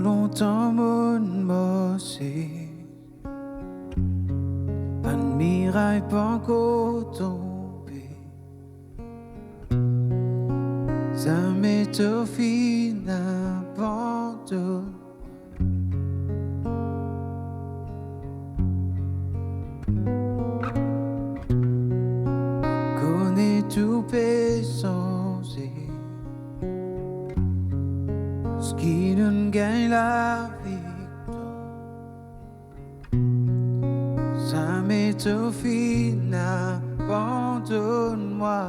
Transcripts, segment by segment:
longtemps mon mossé, pas de miraille pas encore tombé. Ça m'est au final abandonné. Connais tout pésancé, ce qui nous gagne la victoire. Ça m'est au final, abandonne-moi.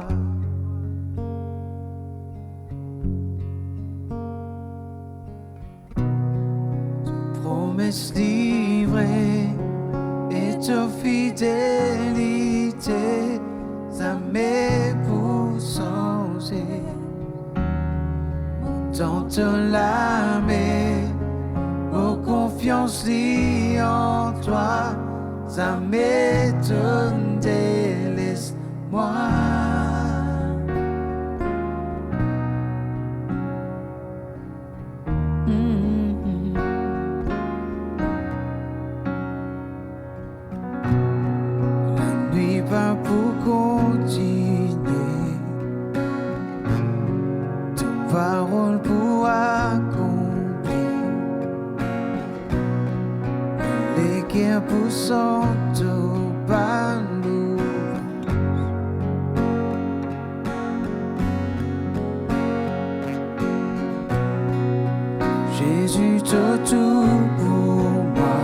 Promesse livrée et ta fidélité, ça m'épouse sans tente l'âme, aux confiance liée en toi, ça m'étonne, délaisse-moi. La nuit va pour continuer, tes paroles pour accomplir, les guerres pour s'auto-bannir. Jésus, t'as tout pour moi.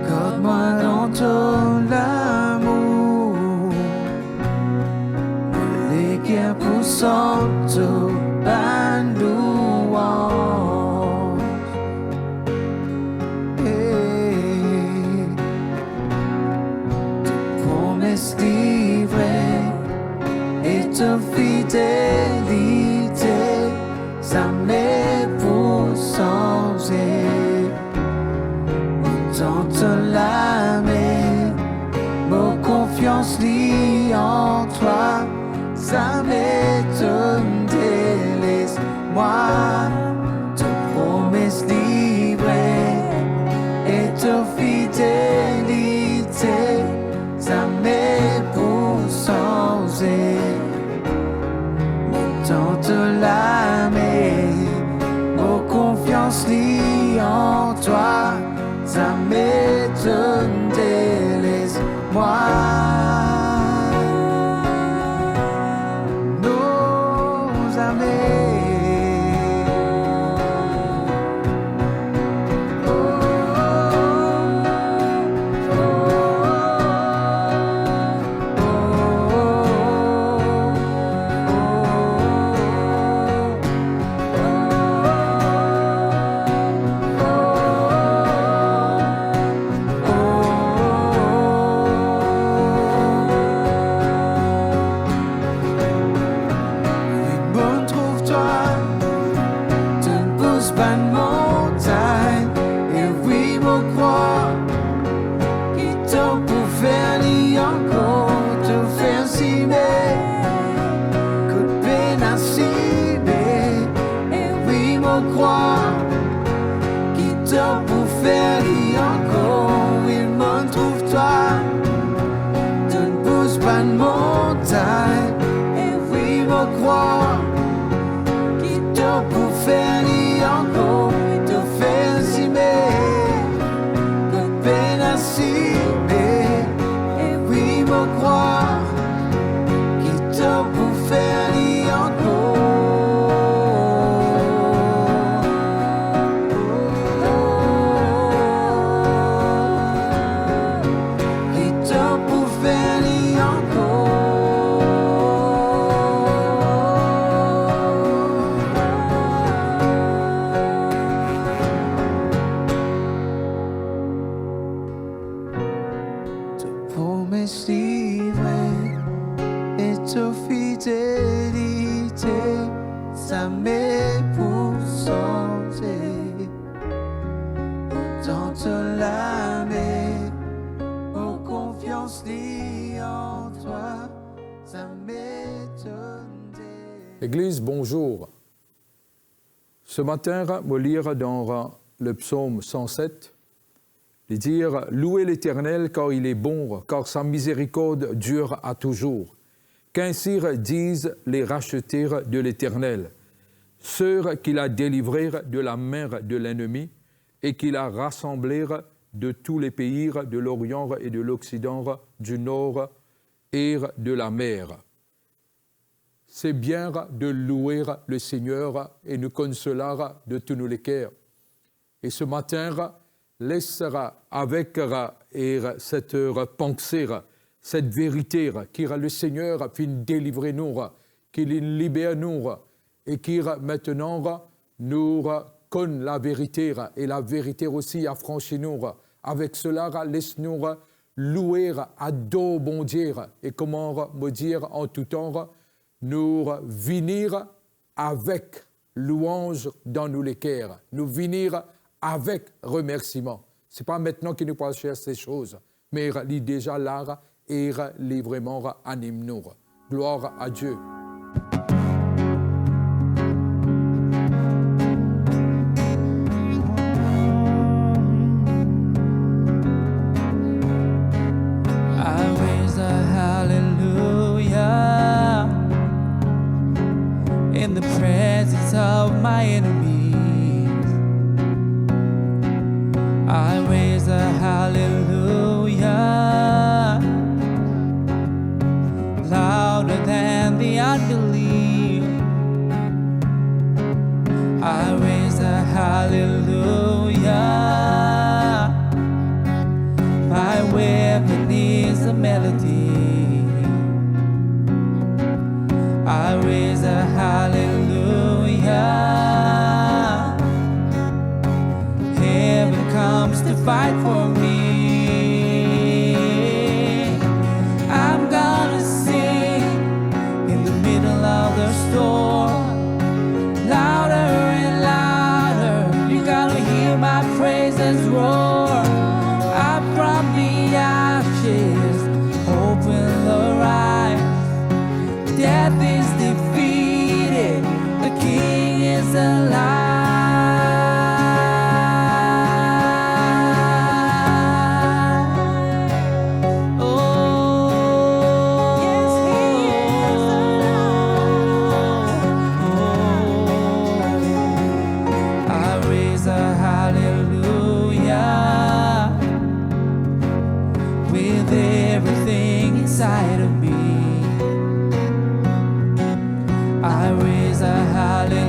Garde-moi dans ton amour. Les guerres pour s'auto-bannir. Tes promesses livrées et ta fidélité, ça m'épouse sans tente l'âme, mon confiance liée en toi, ça m'étonne, délaisse-moi. Tes promesses livrées et ta fidélité, ça m'épouse sans tente l'âme, mon confiance liée en toi, ça m'étonne, délaisse-moi. Nos amis, pas de montagne, et oui, mon croix, qui t'ont pour faire ni encore te faire cimer, que de peine à cimer, et oui, mon croix, qui t'ont pour faire ni encore, il m'en trouve toi, tu ne pousses pas de montagne, et oui, mon croix, qui t'ont pour faire ni encore te faire cimer, que peine à cimer, et oui, me croire, qui t'a pour faire ni encore, qui t'a pour faire ni promesse livrée et ta fidélité, ça m'épouse sans tente l'âme, aux confiance liée en toi, ça m'étonne. Église, bonjour. Ce matin, me lire dans le psaume 107, de dire « Louez l'Éternel car il est bon, car sa miséricorde dure à toujours. Qu'ainsi disent les rachetés de l'Éternel, ceux qu'il a délivrés de la main de l'ennemi et qu'il a rassemblés de tous les pays de l'Orient et de l'Occident, du Nord et de la mer. » C'est bien de louer le Seigneur et nous consoler de tous nos cœurs. Et ce matin, laissera avec cette pensée, cette vérité, qui le Seigneur fin délivrer nous, qu'il libère nous, et qui maintenant nous connaît la vérité, et la vérité aussi affranchit nous. Avec cela, laisse-nous louer, adorer bon Dieu, et comment me dire en tout temps, nous venir avec louange dans nos cœurs, nous venir avec remerciement. Ce n'est pas maintenant qu'il nous passe chercher ces choses, mais il est déjà là et il vraiment anime nous. Gloire à Dieu. In the presence of my enemies, I raise a hallelujah louder than the unbelief. I raise a hallelujah. My weapon is a melody. I raise a hallelujah. Heaven comes to fight for me. I'm gonna sing in the middle of the storm, louder and louder. You gotta hear my praises roar. Up from the ashes, open the rise. Death is defeated, the King is alive. Oh, yes, He is alive. I raise a hallelujah with everything inside of me. I raise a hallelujah.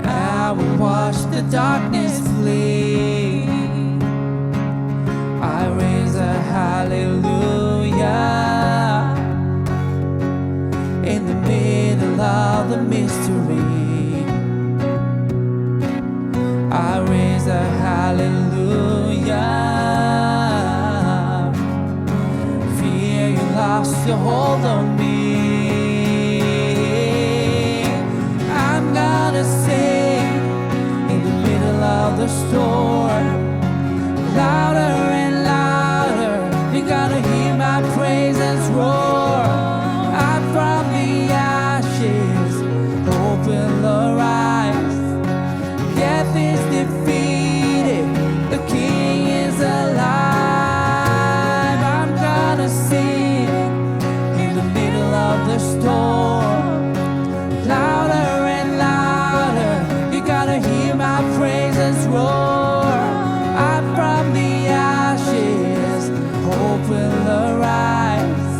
I will watch the darkness flee. I raise a hallelujah in the middle of the mystery. I raise a hallelujah. Lost your hold on me. I'm gonna sing in the middle of the storm, louder and louder. You gotta hear my praises roar. Up from the ashes, open the rise. Death is defeated, the King is alive. I'm gonna sing the storm, louder and louder. You gotta hear my praises roar. Up from the ashes, open the rise.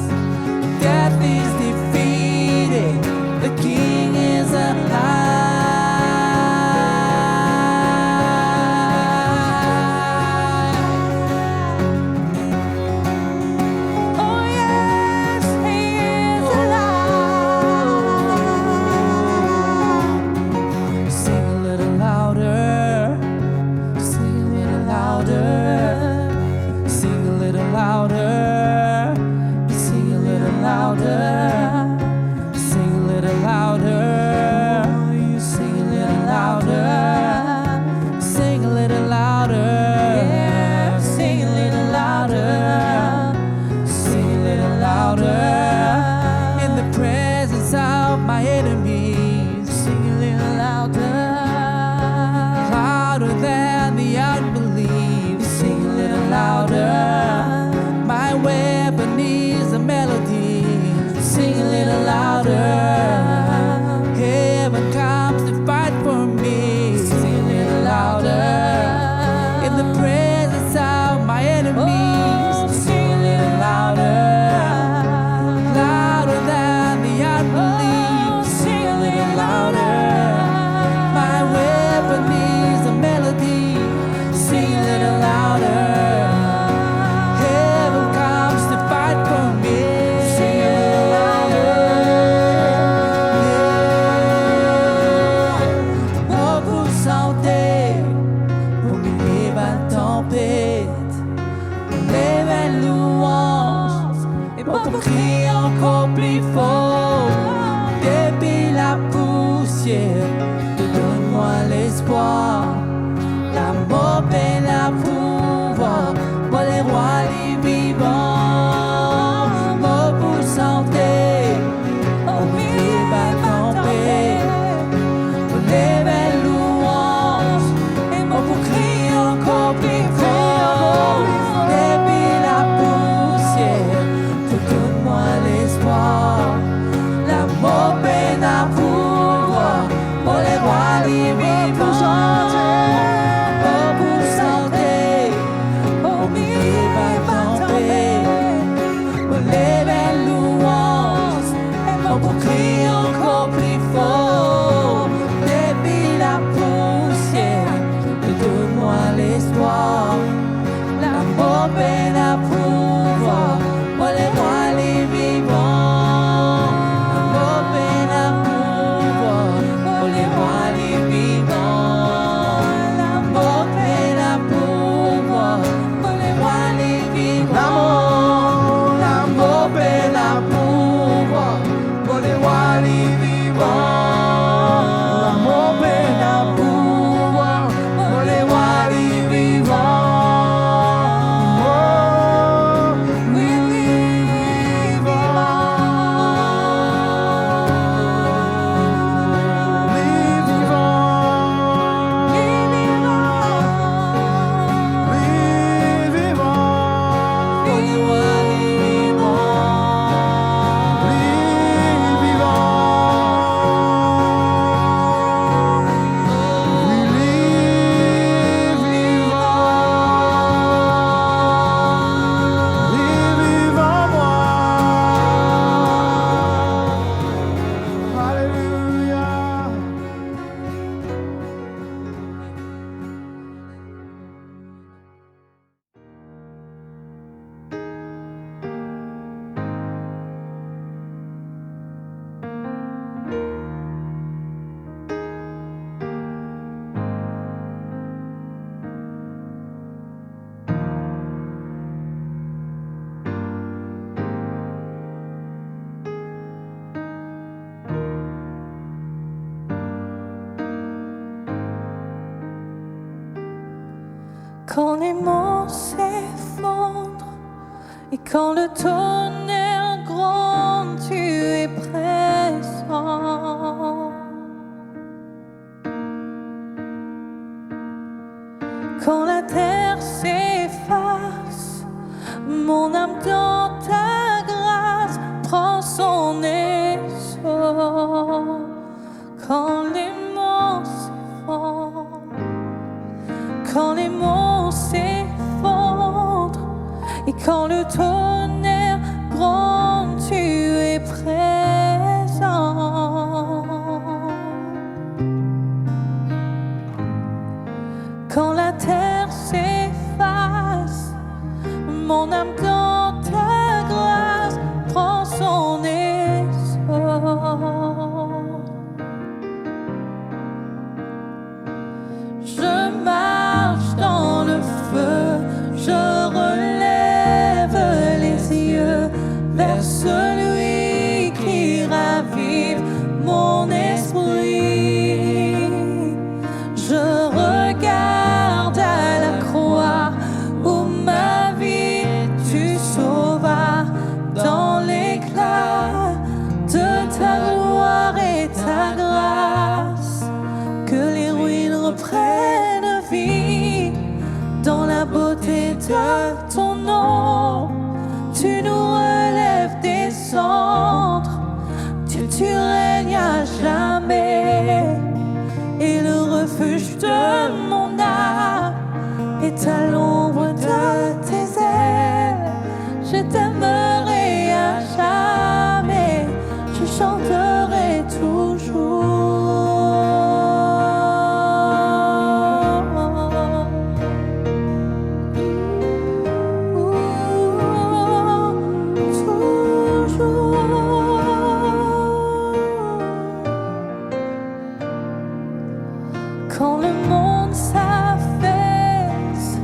Death is defeated, the King is alive. encore plus fort. Depuis la poussière, donne-moi l'espoir. La mort peine à pouvoir, moi les rois, les vivants, moi pour santé, au milieu va camper, pour les belles louanges, et moi pour crier encore plus fort. Depuis la poussière, donne-moi l'espoir. La mort peine à pouvoir, moi les rois, les vivants. Pour crier encore plus fort, depuis la poussière, donne-moi l'espoir. La mort peine à pouvoir, moi les rois, les vivants. La mort peine à pouvoir, moi les rois, les vivants. La mort peine à pouvoir, moi les rois, les vivants. La mort peine à pouvoir. Les rois, les vivants, l'amour peine à pouvoir, pour les rois, les vivants, oh, oui, les vivants, les vivants, les vivants, les rois, les Quand les monts s'effondrent et quand le tonnerre gronde, tu es présent. Quand la terre s'efface, mon âme dans ta grâce prend son essor. Quand les monts s'effondrent, quand les monts s'effondrent et quand le tonnerre gronde, tu es présent. Quand la terre s'efface, mon âme dans ta grâce prend son essor. Je marche dans le feu, je relève les yeux vers celui qui ravive mon esprit. Je regarde à la croix où ma vie tu sauvas dans l'éclat de ta gloire et ta grâce. Que les ruines reprennent vie dans la beauté de ton nom. Tu nous relèves des cendres, tu règnes à jamais. Et le refuge de mon âme est à l'ombre de tes ailes. Je t'aimerai à jamais, je chanterai toujours. Quand le monde s'affaisse,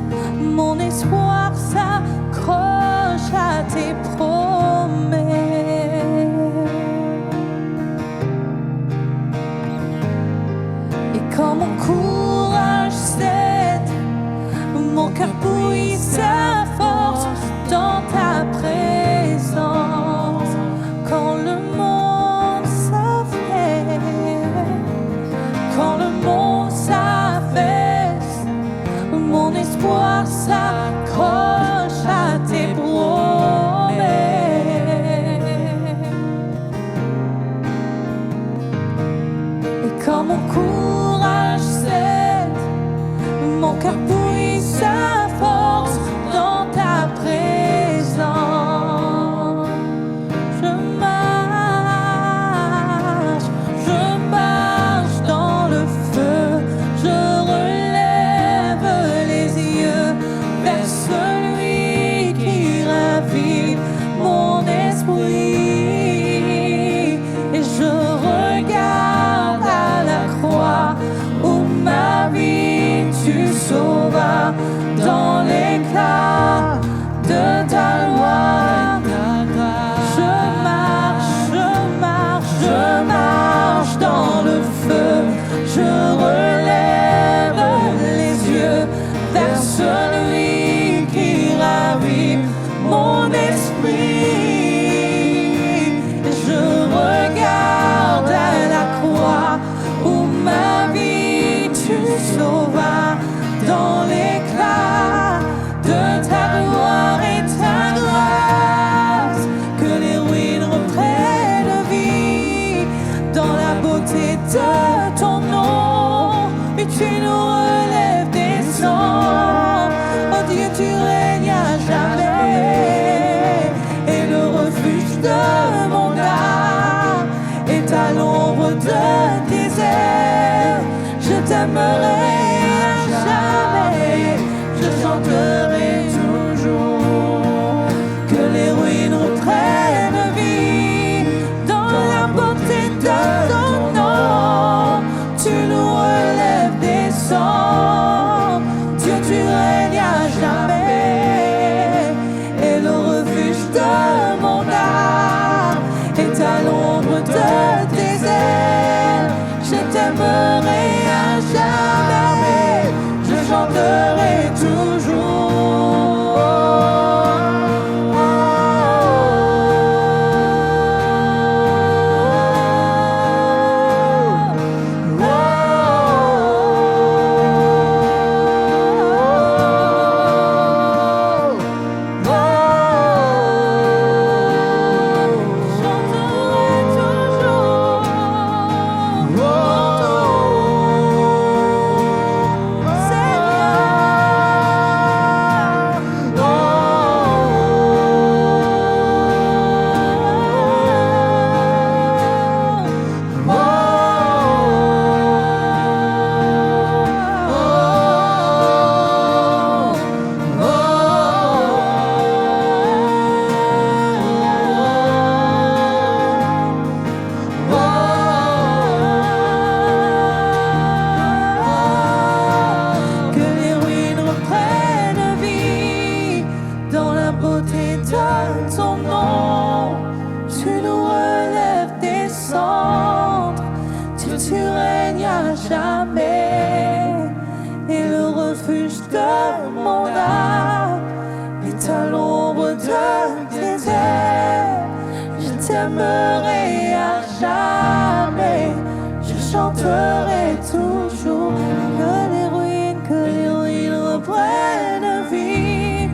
t'aimerai à jamais. Je chanterai toujours que les ruines reprennent vie.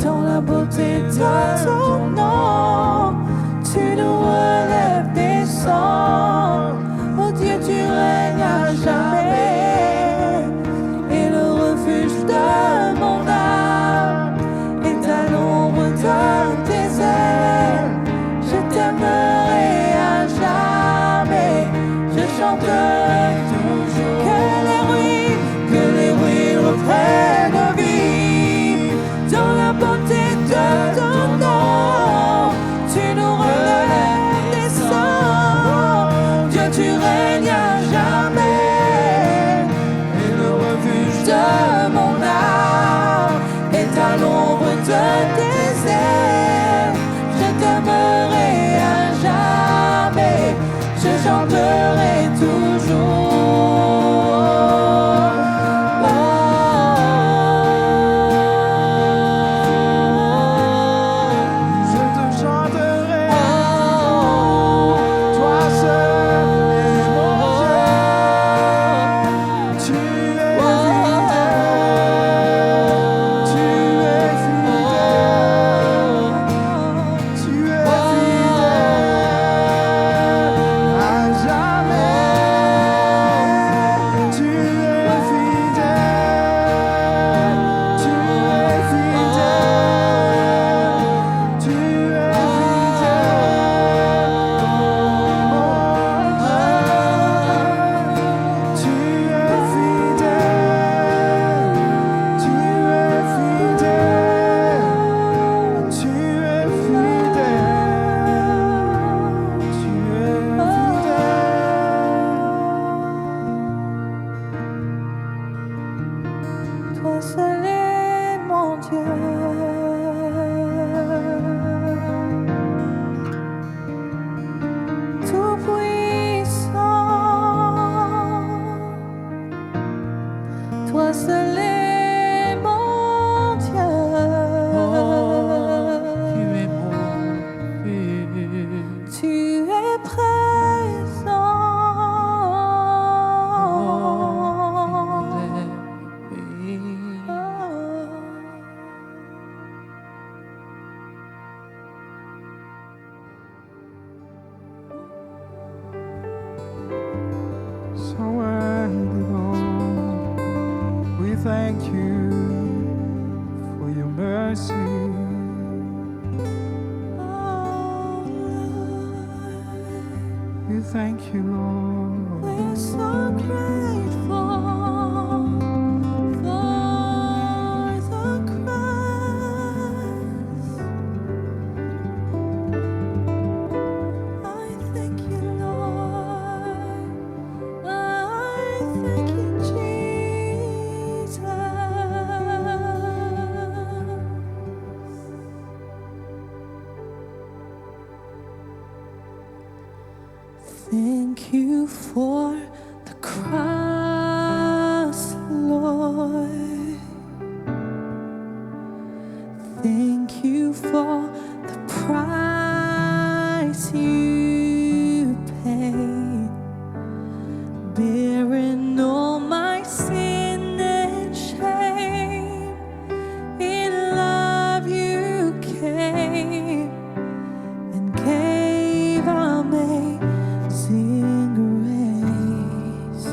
Dans la beauté de ton nom, tu nous relèves des cendres. Oh Dieu, tu règnes à jamais. Et le refuge de mon âme est à l'ombre de tes ailes. Je t'aimerai à jamais. Je chanterai toujours que les ruines reprennent vie. Dans la beauté de ton nom, tu nous relèves des cendres. Dieu, tu règnes à jamais. Et le refuge de mon âme est à l'ombre de tes ailes. Je t'aimerai à jamais. Je chanterai toujours. Toi seul est mon Dieu. Tout puissant, toi seul est mon Dieu. Tu es mon Dieu. Tu es présent. So worthy, Lord, we thank you for your mercy. We thank you, Lord. We're so grateful for the cross. I thank you, Lord. I thank you, Jesus. Thank you for the cross, Lord. Thank you for the price you paid, bearing all my sin and shame. In love you came and gave amazing grace.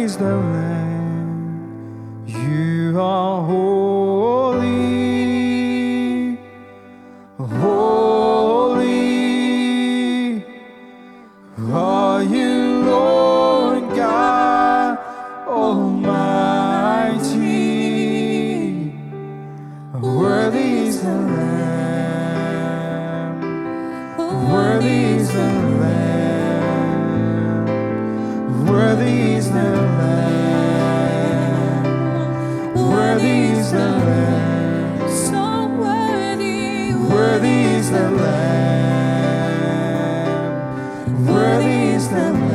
is the Lamb. You are holy, holy are you, Lord God Almighty. Worthy is the Lamb. Worthy is the Lamb. Worthy is the Lamb. Worthy is the Lamb. So worthy, Worthy is the Lamb. Worthy is the Lamb.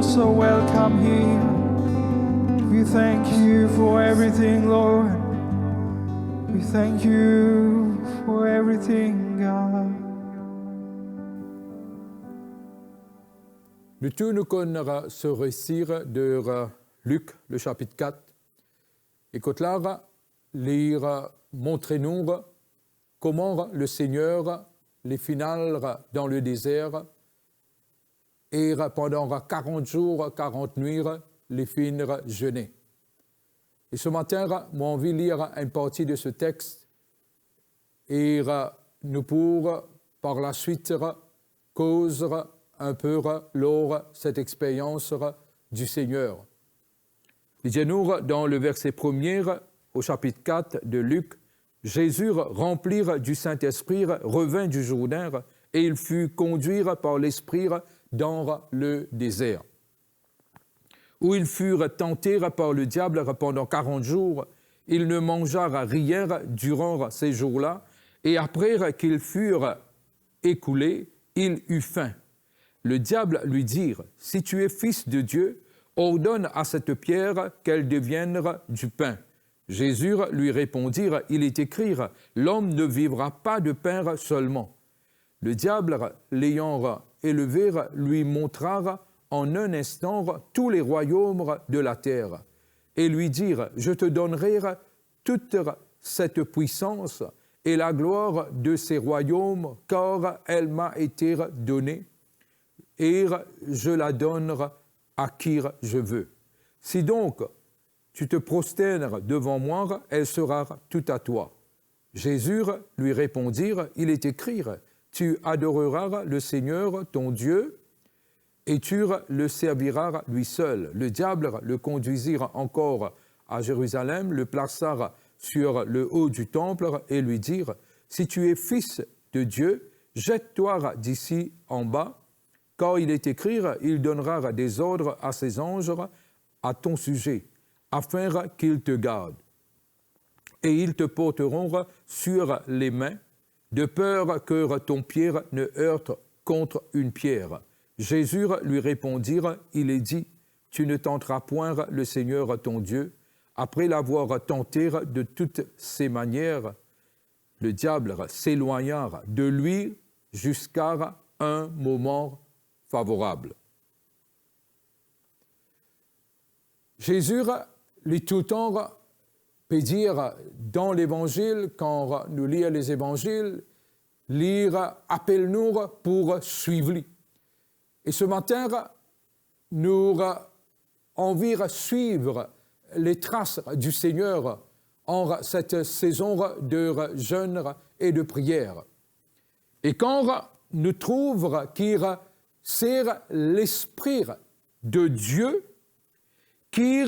So welcome here. We thank you for everything, Lord. We thank you for everything, God. Nu toen kunnen ce récit de Luc, le chapitre 4, et que là, lire, montrer-nous comment le Seigneur les finale dans le désert et pendant 40 jours, 40 nuits, les finir jeûner. Et ce matin, moi, envie de lire une partie de ce texte et nous pour, par la suite, causer un peu lors cette expérience du Seigneur. Lisons-nous dans le verset 1er au chapitre 4 de Luc, Jésus, rempli du Saint-Esprit, revint du Jourdain et il fut conduit par l'Esprit dans le désert, où ils furent tentés par le diable pendant 40 jours. Ils ne mangèrent rien durant ces jours-là, et après qu'ils furent écoulés, il eut faim. Le diable lui dit, « Si tu es fils de Dieu, ordonne à cette pierre qu'elle devienne du pain. » Jésus lui répondit, « Il est écrit, l'homme ne vivra pas de pain seulement. » Le diable, l'ayant élevé, lui montra en un instant tous les royaumes de la terre, et lui dit, « Je te donnerai toute cette puissance et la gloire de ces royaumes, car elle m'a été donnée, et je la donne à qui je veux. Si donc tu te prosternes devant moi, elle sera toute à toi. » Jésus lui répondit, « Il est écrit, tu adoreras le Seigneur, ton Dieu, et tu le serviras lui seul. » Le diable le conduisit encore à Jérusalem, le plaça sur le haut du temple et lui dit, « Si tu es fils de Dieu, jette-toi d'ici en bas, car il est écrit, il donnera des ordres à ses anges à ton sujet, afin qu'ils te gardent. Et ils te porteront sur les mains, de peur que ton pied ne heurte contre une pierre. » Jésus lui répondit, « Il est dit, tu ne tenteras point le Seigneur ton Dieu. » Après l'avoir tenté de toutes ses manières, le diable s'éloigna de lui jusqu'à un moment favorable. Jésus, lui tout le temps, peut dire dans l'Évangile, quand nous lisons les Évangiles, lire appelle-nous pour suivre. Et ce matin, nous envie de suivre les traces du Seigneur en cette saison de jeûne et de prière. Et quand nous trouvons qu'il c'est l'Esprit de Dieu qui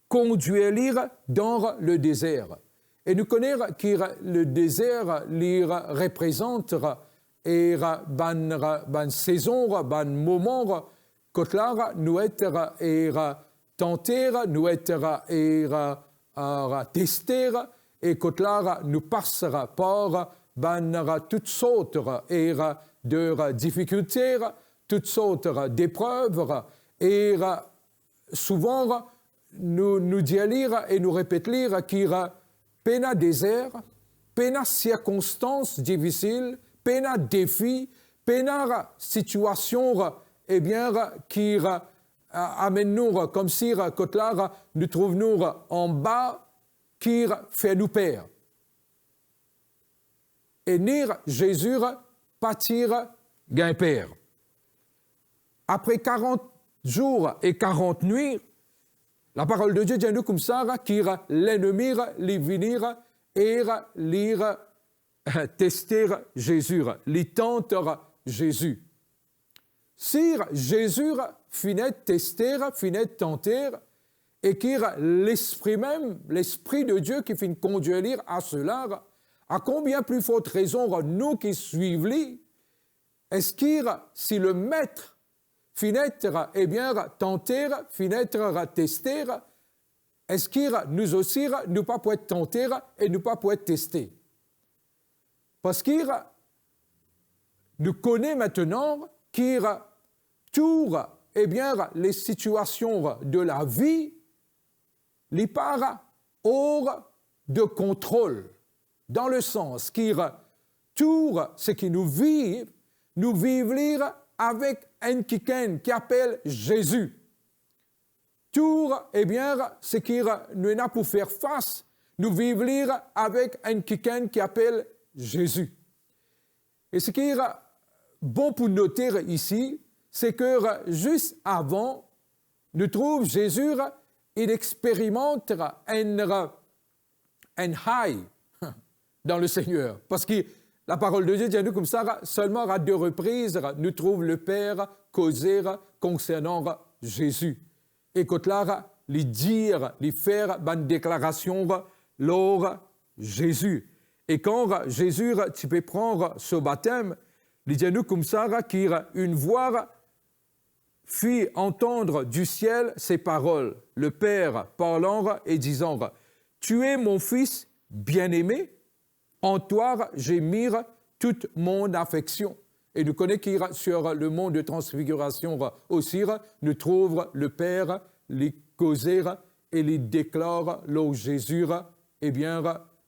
conduit dans le désert. Et nous connaissons que le désert représente une saison, un moment que nous être tentés, nous être tester et que là nous passera par toutes sortes de difficultés, toutes sortes d'épreuves et souvent nous dire et nous répéter qu'il y a pena désert, pena circonstances difficiles, pena défis, pena situation qui amène nous comme si nous trouvons en bas qui fait nous perdre. Et nir Jésus pâtir gain père. Après 40 jours et 40 nuits, la parole de Dieu dit nous comme ça qui l'ennemi les venir et lire tester Jésus, les tenter Jésus. Si Jésus finit tester, finit tenter, et qu'il l'esprit même, l'esprit de Dieu qui finit conduire à cela, à combien plus forte raison nous qui suivons lui, est-ce qu'il, si le maître finit tenter, finit tester, est-ce qu'il nous aussi nous pas pour être tenter et nous pas pour être testé? Parce qu'il nous connaît maintenant qu'il tout les situations de la vie les part hors de contrôle, dans le sens qu'il tout ce qui nous vivons avec un quelqu'un qui appelle Jésus. Tout ce qui nous a pour faire face, nous vivons avec un quelqu'un qui appelle Jésus. Et ce qui est bon pour noter ici, c'est que juste avant, nous trouvons Jésus, il expérimente un high dans le Seigneur. Parce que la parole de Dieu dit à nous comme ça, seulement à 2 reprises, nous trouvons le Père causer concernant Jésus. Et quand là, les dire, les faire une déclaration lors Jésus. Et quand Jésus, tu peux prendre ce baptême, il dit à nous comme ça, qu'il a une voix fit entendre du ciel ces paroles, le Père parlant et disant, « Tu es mon Fils bien-aimé, en toi j'ai mis toute mon affection. » Et nous connaissons qu'il sur le mont de transfiguration aussi, nous trouvons le Père les causer et les déclare lors Jésus,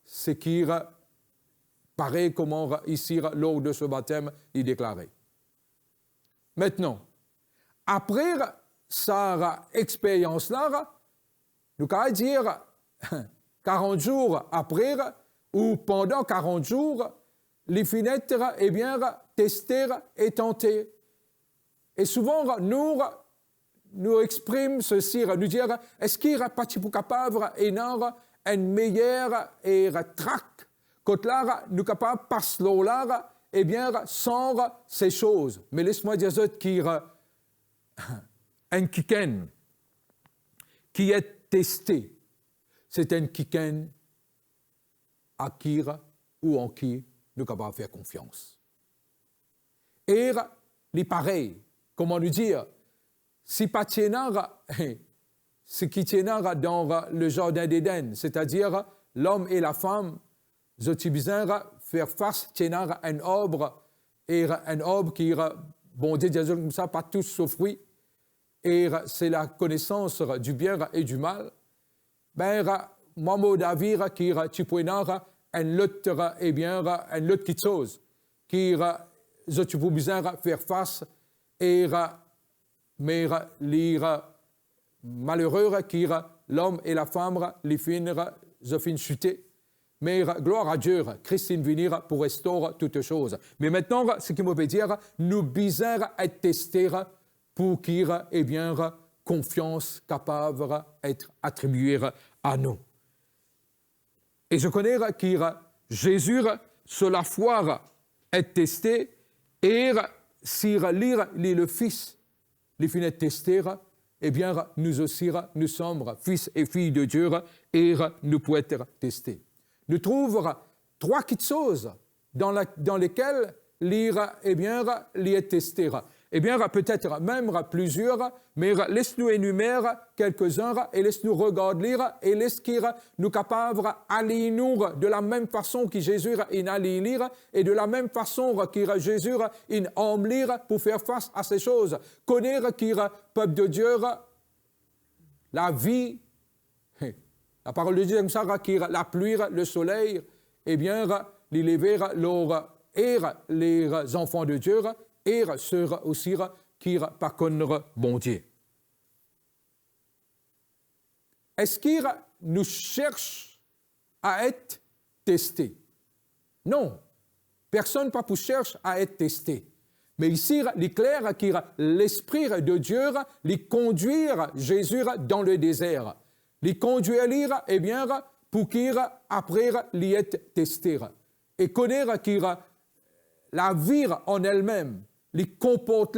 ce qui pareil comment ici, lors de ce baptême, il déclarait. Maintenant, après cette expérience-là, nous pouvons dire 40 jours après ou pendant 40 jours, les fenêtres, tester et tenter. Et souvent, nous exprimons ceci, nous dire, est-ce qu'il n'est pas capable d'avoir une meilleure traque, quand là, nous sommes capables de passer là, sans ces choses. Mais laisse-moi dire qu'il un kiken qui est testé, c'est un kiken à qui ou en qui nous sommes capables de faire confiance. Et les pareils, comment nous dire, si pas ce qui tient dans le jardin d'Éden, c'est-à-dire l'homme et la femme, ils ont besoin de faire face à un arbre, et un arbre qui, bon Dieu, comme ça, pas tous sauf fruits, et c'est la connaissance du bien et du mal. Moi, David, qui tu peux avoir un lot, un lot de choses, qui tu peux besoin de faire face, et mais les malheureux qui l'homme et la femme les fin chuter. Mais gloire à Dieu, Christ est venu pour restaurer toutes choses. Mais maintenant, ce qui me veut dire, nous besoin être testés pour qu'il ait confiance capable d'être attribuée à nous. Et je connais que Jésus, sur la foi, est testé, et si lire le Fils, les finit tester, nous aussi, nous sommes fils et filles de Dieu, et nous pouvons être testés. Nous trouvons 3 petites choses dans lesquelles lire est testé. eh bien, peut-être même plusieurs, mais laisse-nous énumérer quelques-uns et laisse-nous regarder et laisse-nous nous capables d'aller nous de la même façon que Jésus allait lire et de la même façon que Jésus aime lire pour faire face à ces choses. Connaître que le peuple de Dieu, la vie, la parole de Dieu comme ça, que la pluie, le soleil, eh bien, les lever, les enfants de Dieu, et ceux aussi qui par contre bon Dieu. Est-ce qu'il nous cherche à être testés? Non. Personne pas pour chercher à être testé. Mais ici, il est clair que l'Esprit de Dieu les conduire Jésus dans le désert. Les conduire, eh bien, pour qu'il après l'y être testé. Et connaître que la vie en elle-même, les comporte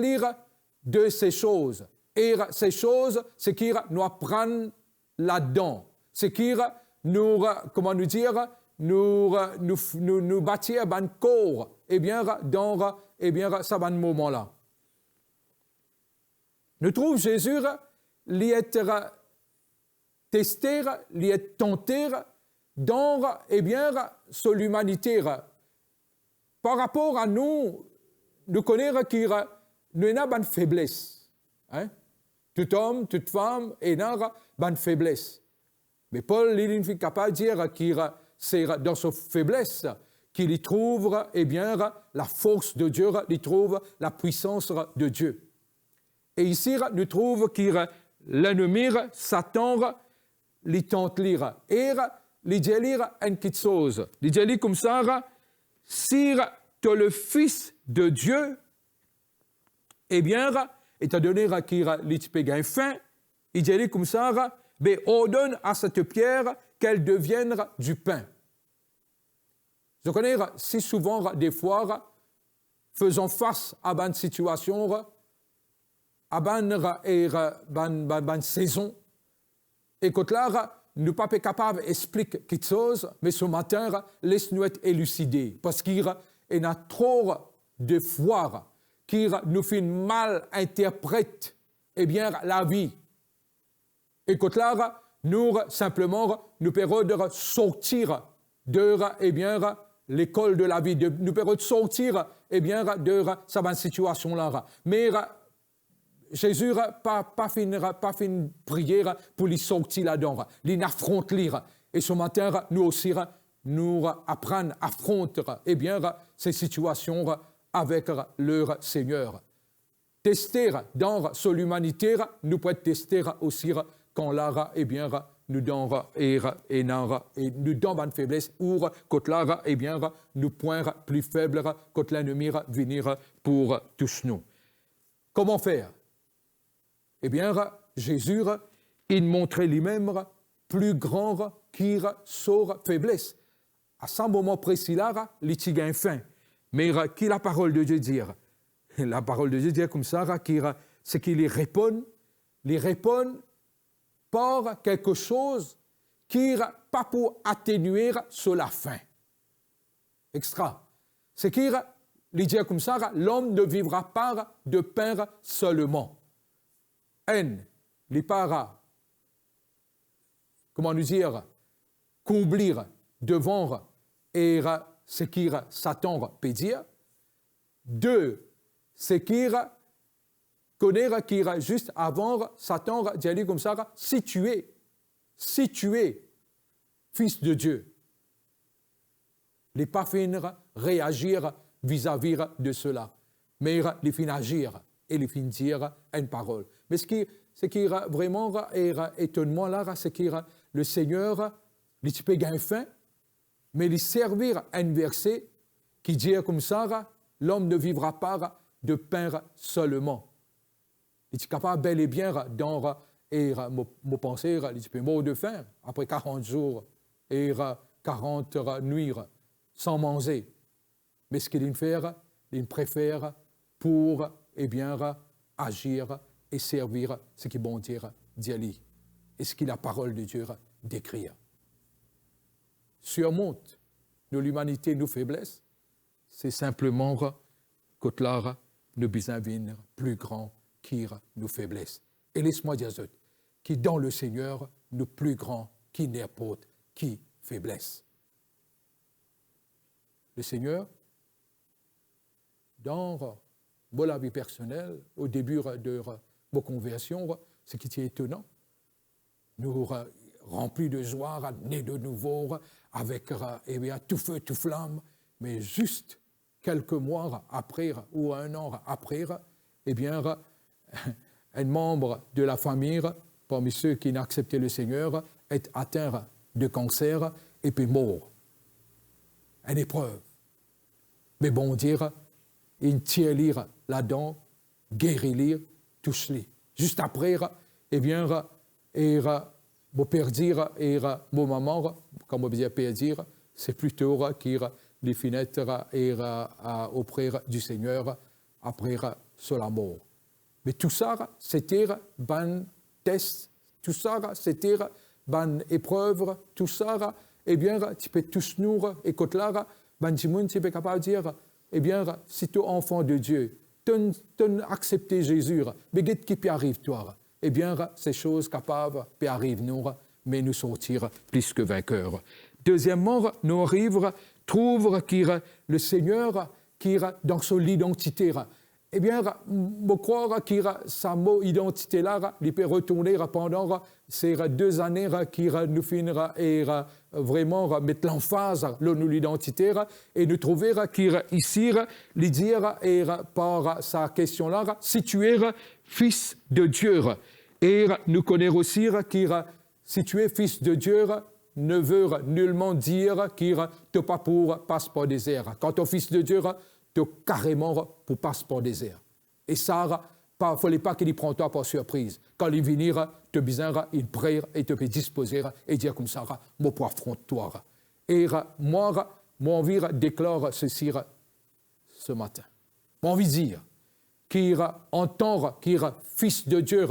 de ces choses. Et ces choses, c'est qu'il nous apprend là-dedans. C'est qu'il nous, comment nous dire, nous bâtir un corps, eh bien, dans ce moment-là. Nous trouvons Jésus l'y être testé, l'y être tenté dans, eh bien, sur l'humanité. Par rapport à nous, nous connaissons que nous avons une faiblesse. Hein? Tout homme, toute femme, a une faiblesse. Mais Paul est capable de dire que c'est dans sa faiblesse qu'il y trouve eh bien, la force de Dieu, il trouve la puissance de Dieu. Et ici, nous trouvons que l'ennemi, Satan, il tente lire. Et il dit lire une petite chose. Il dit comme ça, si tu es le Fils de Dieu, eh bien, étant donné qu'il a faim, il dit comme ça, mais ordonne à cette pierre qu'elle devienne du pain. Je connais si souvent, des fois, faisant face à une situation, à une saison, et que là, nous ne sommes pas capables d'expliquer quelque chose, mais ce matin, laisse-nous être élucidés, parce qu'il y a trop de fois qui nous fait mal interprète eh bien, la vie. Et que là, nous, simplement, nous pouvons sortir de eh bien, l'école de la vie, nous pouvons sortir eh bien, de cette situation-là. Mais Jésus n'a pas fait prière pour les sortir là-dedans, les affronter. Et ce matin, nous aussi, nous apprenons à affronter eh bien, ces situations avec leur Seigneur. Tester dans l'humanité, nous pouvons tester aussi quand là, eh bien, nous donnons une faiblesse, ou quand là, eh bien, nous points plus faibles, quand l'ennemi venir pour tous nous. Comment faire? Eh bien, Jésus, il montrait lui-même plus grand qu'il sort faiblesse. À ce moment précis-là, il a faim. Mais qui la parole de Dieu dit? La parole de Dieu dit comme ça, c'est qu'il répond par quelque chose qui n'est pas pour atténuer sur la faim. Extra. C'est qu'il dit comme ça, l'homme ne vivra pas de pain seulement. Les para, comment nous dire, comblir devant et ce qui Satan peut dire. 2, c'est qu'il connaît qu'il juste avant Satan dit comme ça, si tu es fils de Dieu, les pas finir réagir vis-à-vis de cela, mais les fin agir et les fin dire une parole. Mais ce qui est vraiment étonnement là, c'est que le Seigneur, il peut gagner faim, mais il servir un verset qui dit comme ça, l'homme ne vivra pas de pain seulement. Il est capable bel et bien dans mon pensée, il peut mourir de faim après 40 jours et 40 nuits sans manger. Mais ce qu'il fait, il préfère pour eh bien, agir et servir ce qui est bon dire d'y aller. Et ce qui est la parole de Dieu d'écrire. Surmonte de l'humanité nos faiblesses, c'est simplement que là, nous besoin plus grand qui nous faiblesse. Et laisse-moi dire ça, qui dans le Seigneur, nous plus grand qui n'importe qui faiblesse. Le Seigneur, dans la vie personnelle, au début de ma conversion, ce qui est étonnant, nous remplis de joie, nés de nouveau, avec tout feu, tout flamme, mais juste quelques mois après ou un an après, eh bien, un membre de la famille, parmi ceux qui n'ont accepté le Seigneur, est atteint de cancer et puis mort. Une épreuve. Mais bon dire, il tient lire là-dedans, guérir lire, touche-les. Juste après, eh bien, mon père dire et mon maman, comme on dit père dire, c'est plutôt qui les fenêtres et auprès du Seigneur après sur la mort. Mais tout ça, c'était ban test, tout ça, c'était ban épreuve, tout ça, eh bien, tu peux tous nous écouter là, ban tu peux capable de dire, eh bien, si tu es enfant de Dieu, tu as accepté Jésus, mais qu'est-ce qui peut arriver toi? Eh bien, ces choses capables peuvent arriver nous, mais nous sortir plus que vainqueurs. Deuxièmement, nous arrivons trouver le Seigneur qui dans son identité. Eh bien, je crois que sa identité-là, il peut retourner pendant ces 2 années qui nous finira et vraiment mettre l'emphase dans l'identité et nous trouver qu'ici, lui dire et par sa question-là, si tu es fils de Dieu. Et nous connaissons aussi que si tu es fils de Dieu, ne veut nullement dire qu'il n'est pas pour passeport désert. Quand tu es fils de Dieu, tu es carrément pour passeport désert. Et ça, il ne fallait pas qu'il y prenne toi par surprise. Quand il vient, tu as besoin d'une prière et tu peux disposer et dire comme ça, moi pour affronter toi. Et moi, mon envie déclare ceci ce matin. Mon envie de dire qu'il entend qu'il est fils de Dieu,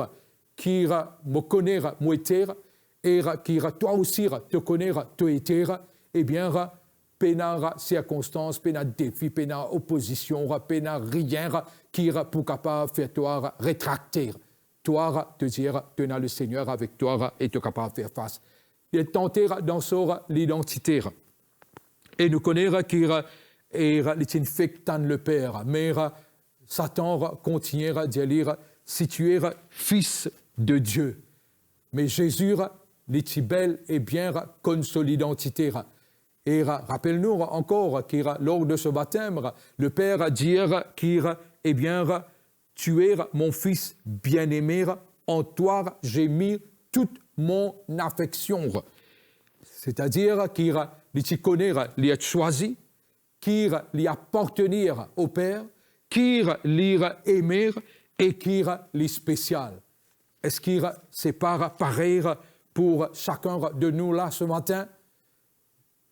qu'il me connaît, moi été, et qu'il toi aussi te connaît, toi été, eh bien, pénard circonstance, pénard défi, pénard opposition, pénard rien qui pour capable faire toi rétracter, toi te dire tu as le Seigneur avec toi et tu es capable de faire face. Il est tenté dans son l'identité et nous connaissons qu'il est infectant le Père, mais Satan continue à dire si tu es fils de Dieu, mais Jésus est bel et bien comme son identité. Et rappelle-nous encore que lors de ce baptême, le Père a dit qu'il eh bien, tu es mon fils bien-aimé, en toi j'ai mis toute mon affection. C'est-à-dire qu'il connaît, il est choisi, qu'il appartenir au Père, qu'il aimer et qu'il est spécial. Est-ce qu'il c'est pas pareil pour chacun de nous là ce matin?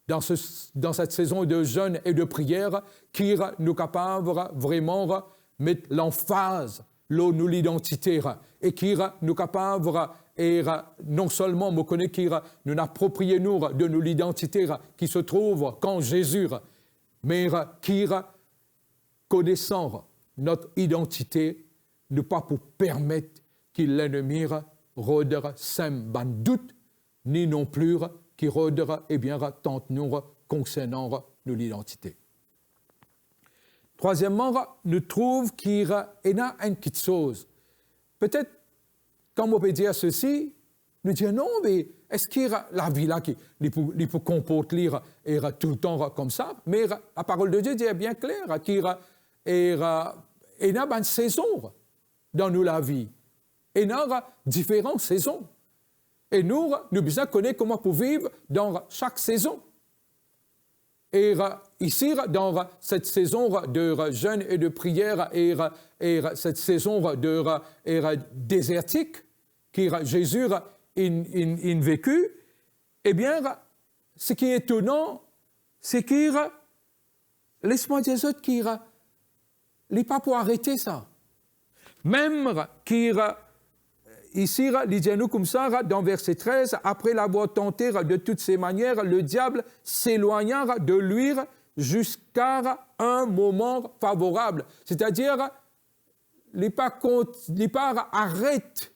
Dans cette saison de jeûne et de prière, qui nous capable vraiment mettre l'emphase, nous l'identité, et qui nous capable, et non seulement me connaît qui nous approprier nous de nous l'identité qui se trouve qu'en Jésus, mais qui connaissant notre identité, ne pas pour permettre qu'il l'ennemi rôde sem ban doute, ni non plus qui rôdera et bien tente nous concernant nous l'identité. Troisièmement, nous trouvons qu'il y a une petite chose. Peut-être, quand on peut dire ceci, nous disons non, mais est-ce qu'il y a la vie là qui peut comporter tout le temps comme ça? Mais la parole de Dieu dit bien clair qu'il y a une saison dans nous la vie. Il y a différentes saisons. Et nous besoin connaître comment pour vivre dans chaque saison. Et ici, dans cette saison de jeûne et de prière et cette saison de désertique que Jésus a vécu, eh bien, ce qui est étonnant, c'est qu'il laisse-moi dire ça, qu'il n'est pas pour arrêter ça. Même qu'il ici, il dit nous comme ça, dans verset 13, après l'avoir tenté de toutes ses manières, le diable s'éloigna de lui jusqu'à un moment favorable. C'est-à-dire, les pas arrête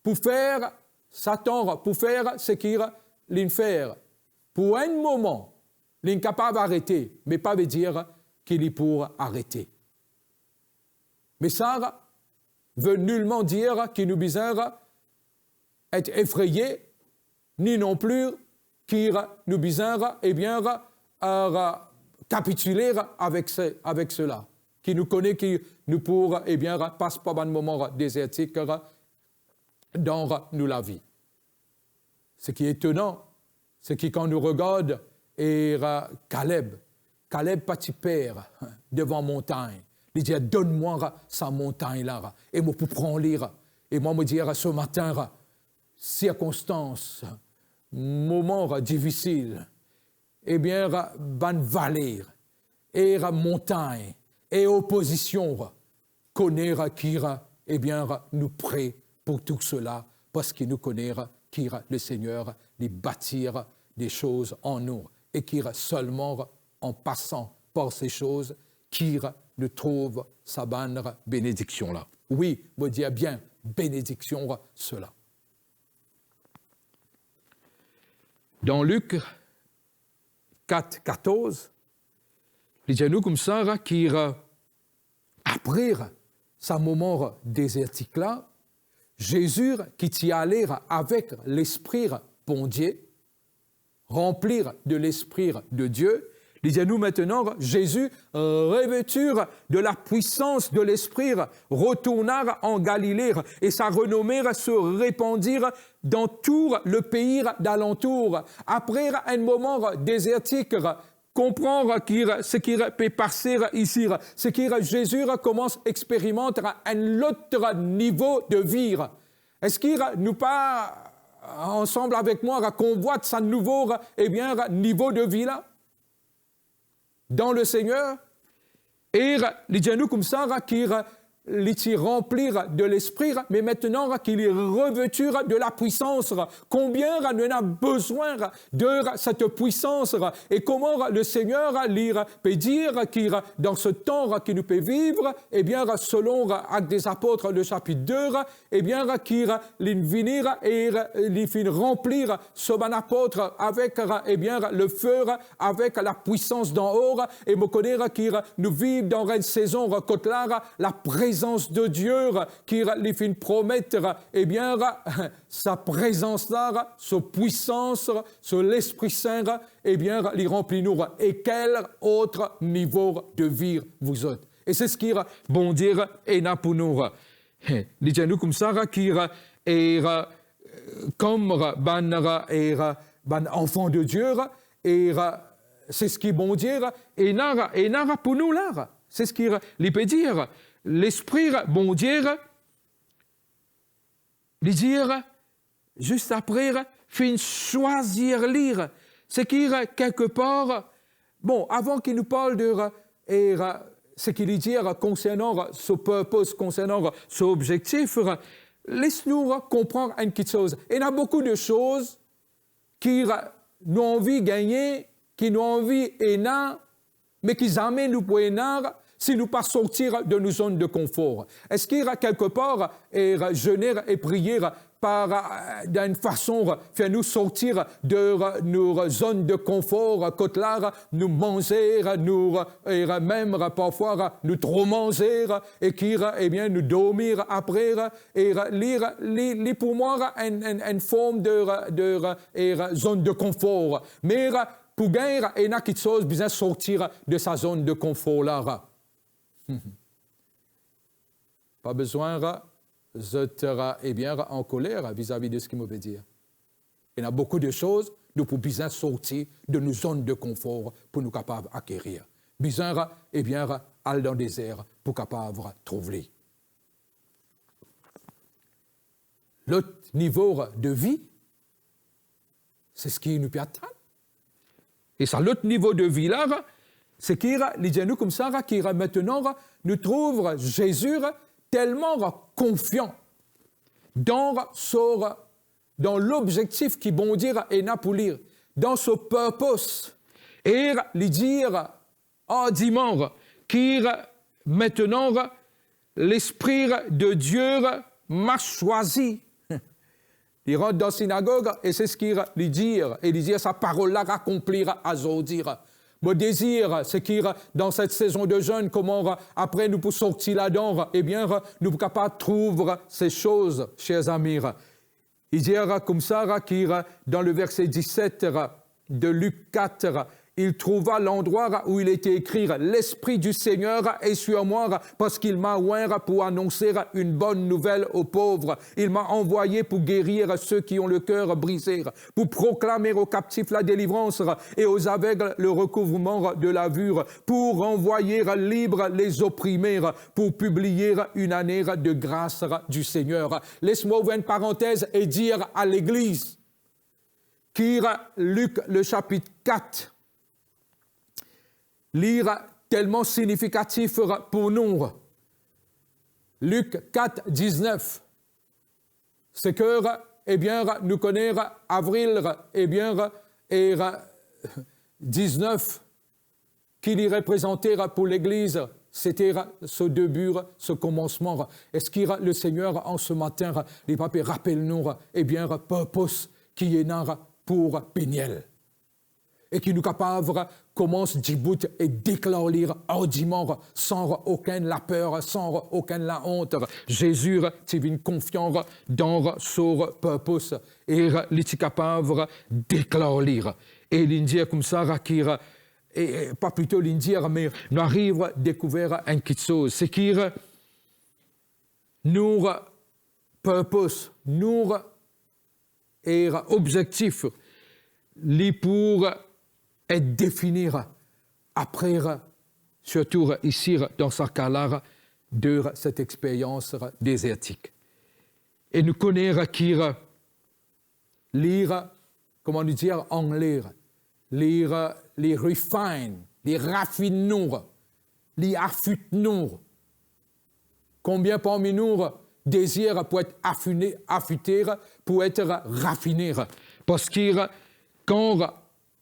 pour faire Satan, pour faire ce qu'il vient faire. Pour un moment, il est capable d'arrêter, mais pas veut dire qu'il est pour arrêter. Mais ça veut nullement dire qu'il nous besoin être effrayé, ni non plus qu'il nous besoin capituler avec cela, qui nous connaît, qui nous pour passe pas un moment désertique dans nous la vie. Ce qui est étonnant, c'est que quand nous regarde Caleb père devant montagne, il dit donne-moi sa montagne là et moi pour prendre lire et moi me dire ce matin circonstance, moment difficile, ban vallée et montagne et opposition connaître qui nous prête pour tout cela parce qu'il nous connaît qui le Seigneur les bâtir des choses en nous et qui seulement en passant par ces choses qui nous trouve sa bonne bénédiction là. Oui, me dire bien bénédiction cela. Dans Luc 4, 14, il dit nous comme ça qui après ce moment désertique là, Jésus qui t'y allait avec l'Esprit bon Dieu, remplir de l'Esprit de Dieu, il dit à nous maintenant, Jésus, revêtu de la puissance de l'Esprit, retourna en Galilée et sa renommée se répandit dans tout le pays d'alentour. Après un moment désertique, comprendre ce qui peut passer ici, ce que Jésus commence à expérimenter un autre niveau de vie. Est-ce qu'il nous pas ensemble avec moi convoite ce nouveau niveau de vie là dans le Seigneur et il dit à nous comme ça qu'il est rempli de l'Esprit, mais maintenant qu'il est revêtu de la puissance. Combien on a besoin de cette puissance et comment le Seigneur peut dire qu'il, dans ce temps qu'il nous peut vivre, selon Actes des Apôtres, le chapitre 2, qu'il venir et il finit remplir ce bon apôtre avec le feu, avec la puissance d'en haut, et me connaître qu'il nous vit dans une saison côté la présence de Dieu qui lui fait promettre sa présence là, sa puissance, sur l'Esprit Saint, lui remplit nous. Et quel autre niveau de vie vous êtes? Et c'est ce qui bon dire et n'a pour nous. Il dit nous comme ça qui est comme ban enfant de Dieu et c'est ce qui bon dire et n'a pour nous là. C'est ce qu'il peut dire. L'Esprit, bon Dieu, lui dire, juste après, fin choisir lire. C'est qu'il, quelque part, bon, avant qu'il nous parle de ce qu'il lui dit concernant ce purpose, concernant ce objectif, laisse-nous comprendre une petite chose. Il y a beaucoup de choses qui nous ont envie de gagner, qui nous ont envie de mais qui jamais nous pouvons si nous pas sortir de nos zones de confort. Est-ce qu'il y a quelque part jeûner et prier d'une façon faire nous sortir de nos zones de confort, côté là, nous manger, nous même parfois nous trop manger et qui nous dormir après et lire pour moi une forme de zone de confort. Mais pour gagner, il y a quelque chose besoin de sortir de sa zone de confort là. Pas besoin d'être en colère vis-à-vis de ce qu'il me veut dire. Il y a beaucoup de choses, nous pouvons bien sortir de nos zones de confort pour nous capables d'acquérir. Besoin aller dans le désert pour capables de trouver. L'autre niveau de vie, c'est ce qui nous peut attendre. Et ça, l'autre niveau de vie là, c'est qu'il dit à nous comme ça, qu'il maintenant nous trouve Jésus tellement confiant dans l'objectif qui bon dire et n'a pour lire, dans ce purpose, et lui dire dimanche qu'il maintenant l'Esprit de Dieu m'a choisi. Il rentre dans la synagogue et c'est ce qu'il lui dit. Et il dit, sa parole-là accomplira à dire. Mon désir, c'est qu'il, dans cette saison de jeûne, comment après nous pouvons sortir là-dedans, eh bien, nous sommes capables de trouver ces choses, chers amis. Il dit comme ça, qu'il, dans le verset 17 de Luc 4, il trouva l'endroit où il était écrit « L'Esprit du Seigneur est sur moi parce qu'il m'a oint pour annoncer une bonne nouvelle aux pauvres. Il m'a envoyé pour guérir ceux qui ont le cœur brisé, pour proclamer aux captifs la délivrance et aux aveugles le recouvrement de la vue, pour envoyer libres les opprimés, pour publier une année de grâce du Seigneur. » Laisse-moi ouvrir une parenthèse et dire à l'Église qu'il Luc le chapitre 4 lire tellement significatif pour nous. Luc 4, 19. C'est que, eh bien, nous connaissons avril, eh bien, et 19, qu'il y représentait pour l'Église, c'était ce début, ce commencement. Est-ce que le Seigneur, en ce matin, les papes rappellent-nous, eh bien, purpose qui est là pour Péniel? Et qui nous capable commence Djibouti et déclare lire audiment sans aucune la peur, sans aucune la honte. Jésus tu une confiance dans son purpose et il est capable déclare lire. Et l'Indien comme ça qui et pas plutôt l'Indien mais nous arrive à découvrir une petite chose, c'est qu'il nous purpose, nous et objectif li pour et définir après, surtout ici, dans ce cas-là, de cette expérience désertique. Et nous connaissons qui lire, comment nous dire en lire, lire les refine, les raffinons, les affûtons. Combien parmi nous désirent pour être affûtés, pour être raffinés? Parce que quand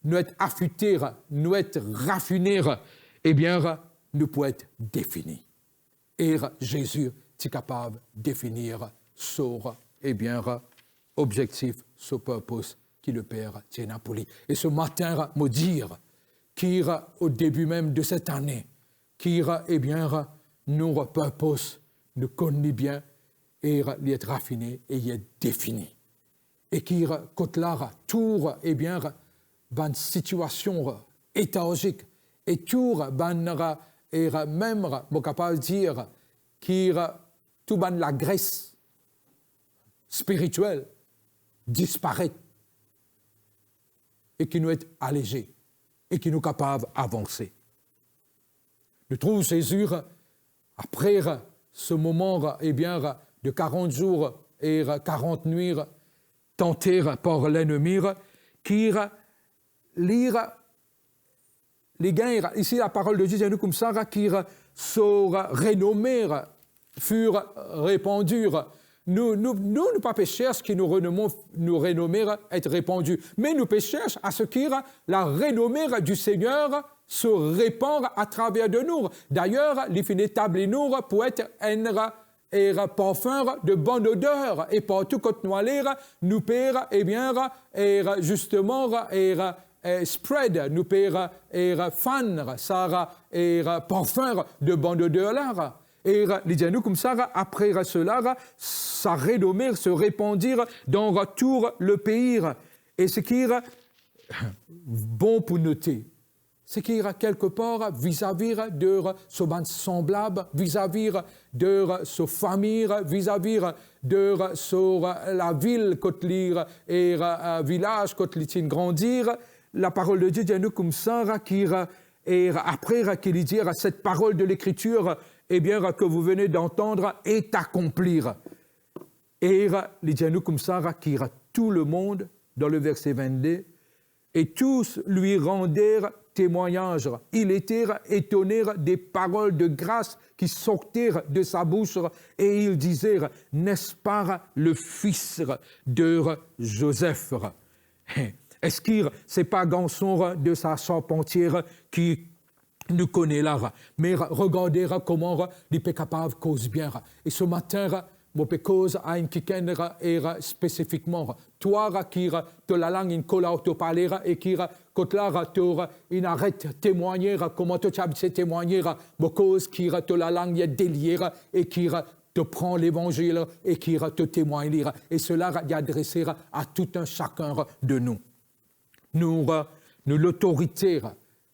nous être affûtés, nous être raffinés, eh bien, nous pouvons être définis. Et Jésus est capable de définir son, eh bien, objectif, son purpose qui le Père tient à pour lui. Et ce matin, me dire qu'au début même de cette année, eh bien, nos purpose, nous connaissons bien, et il est raffiné et il est défini. Et qui, quand là, tout, eh bien, une situation éthologique et tout et même je capable de dire que tout la Grèce spirituelle disparaît et qui nous est allégé et qui nous est capable d'avancer. Nous trouvons Jésus après ce moment eh bien, de 40 jours et 40 nuits tenté par l'ennemi qui lire les gains, ici la parole de Dieu nous comme ça, qui sera renommés, furent répandus. Nous pas pécheurs qui nous renommer être répandus, mais nous pécheurs à ce que la renommée du Seigneur se répand à travers de nous. D'ailleurs, il finit établi nous pour être un parfum de bonne odeur, et partout quand nous allons, nous père, eh bien, et justement, spread, nous père, et fan, ça, et parfum de bonne odeur là. Et les nous comme ça, après cela, sa renommée se répandir dans tout le pays. Et ce qui est bon pour noter, c'est qu'il y a quelque part vis-à-vis de ce bande semblable, vis-à-vis de ce famille, vis-à-vis de la ville côté lire et village côté litine grandir. La parole de Dieu dit nous comme ça, qui et après qu'il dit cette parole de l'Écriture, eh bien que vous venez d'entendre est accomplir. Et il dit nous comme ça, qui tout le monde dans le verset 22 et tous lui rendirent témoignage. Il était étonné des paroles de grâce qui sortaient de sa bouche et il disait, n'est-ce pas le fils de Joseph? Est-ce que c'est pas Ganson de sa charpentière qui nous connaissons, mais regardez comment les peut capables cause bien. Et ce matin, je peux cause à une quiconque spécifiquement. Toi qui de la langue in cola auto parler et qui quand là tu arrête témoigner comment tu as témoigner, mais cause qui de la langue est délire et qui te prend l'évangile et qui te témoigne. Et cela est adressé à tout un chacun de nous. Nous l'autorité,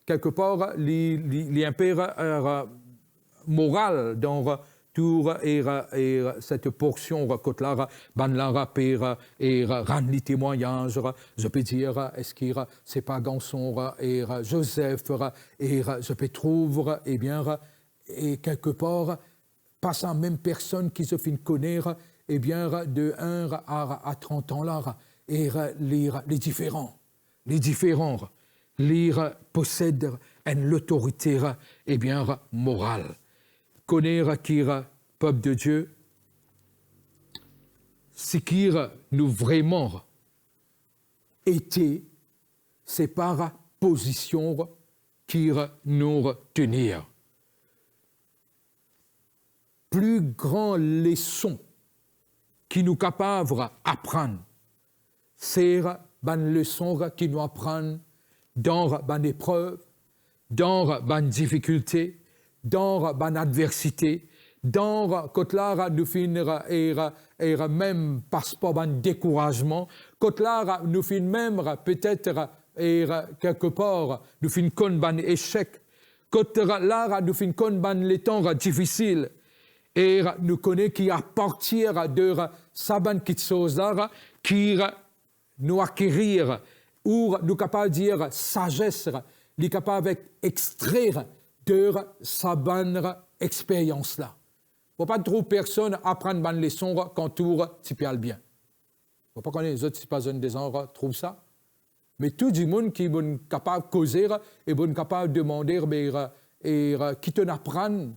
quelque part, l'impère moral dans tour et cette portion que là, ban la père et rendre les témoignages, je peux dire, est-ce qu'il c'est pas Ganson et Joseph et je peux trouver, eh bien, et quelque part, pas la même personne qui se fait connaître, eh bien, de 1 à 30 ans là, et lire les différents. Lire possède une autorité eh bien, morale. Connaître qui peuple de Dieu, ce qui nous vraiment été, c'est par position qui nous tenir. Plus grand leçon qui nous capable d'apprendre, c'est une leçon qui nous apprend dans une épreuve, dans une difficulté, dans une adversité, dans quand là nous finir et même passe pas un découragement, quand là nous finir même peut-être et quelque part nous finir comme un échec, quand là nous finir comme un les temps difficiles. Et nous connaissons qui à partir de cette petite chose-là, qui nous acquérir, ou nous capables de dire sagesse, nous capables d'extraire de sa bonne expérience-là. Il ne faut pas trop personne apprendre une leçon quand tout s'y parle bien. Il ne faut pas qu'on les autres, si pas un des gens trouvent ça. Mais tout le monde qui est capable de causer et est capable de demander, et qui te apprend,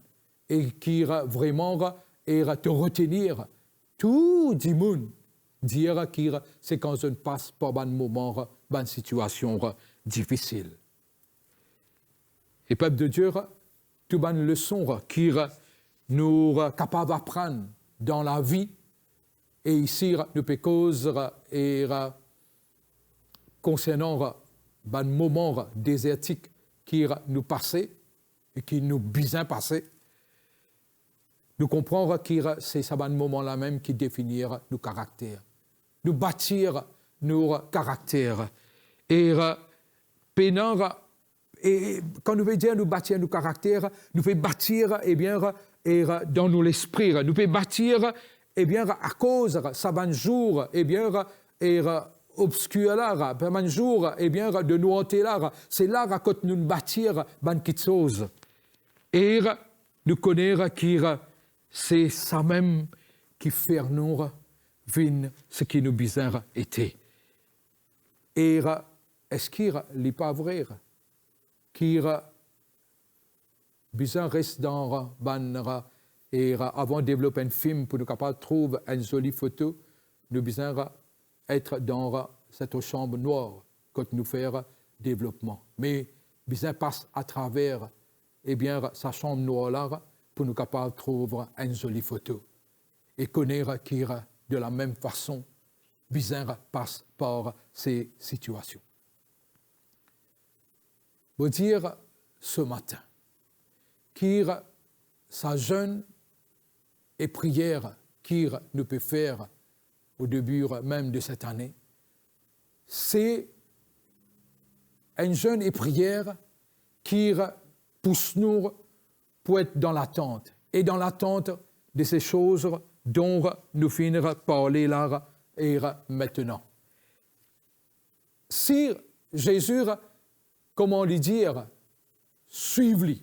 et qui vraiment te retenir. Tout le monde dire que c'est quand on passe par un moment, une situation difficile. Et peuple de Dieu, tout une leçon qui nous capable d'apprendre dans la vie, et ici nous peut causer et concernant un moment désertique qui nous passait et qui nous bien passé. Nous comprenons que c'est ce moment-là même qui définit nos caractères, nous bâtir nos caractères. Et quand nous veut dire nous bâtir nos caractères, nous pouvons bâtir eh bien, dans nous l'esprit, nous pouvons bâtir eh bien, à cause de ce jour eh bien, obscur là, un jour eh bien, de nous hanter là, c'est là que nous bâtir quelque chose. Et nous connaissons qui c'est ça même qui fait nous vivre ce qui nous bizarre était. Et est-ce qu'il n'est pas vrai qu'il bizarre reste dans ban et avant de développer un film pour nous capables de trouver une jolie photo, nous bizarre être dans cette chambre noire quand nous faisons développement. Mais bizarre passe à travers eh bien sa chambre noire là. Pour nous capables de trouver une jolie photo. Et connaître qui, de la même façon, bizarre passe par ces situations. Vous dire ce matin, qui sa jeûne et prière qui nous peut faire au début même de cette année, c'est un jeûne et prière qui pousse nous pour être dans l'attente, et dans l'attente de ces choses dont nous finirons par parler là et maintenant. Si Jésus, comment lui dire, suivez-le.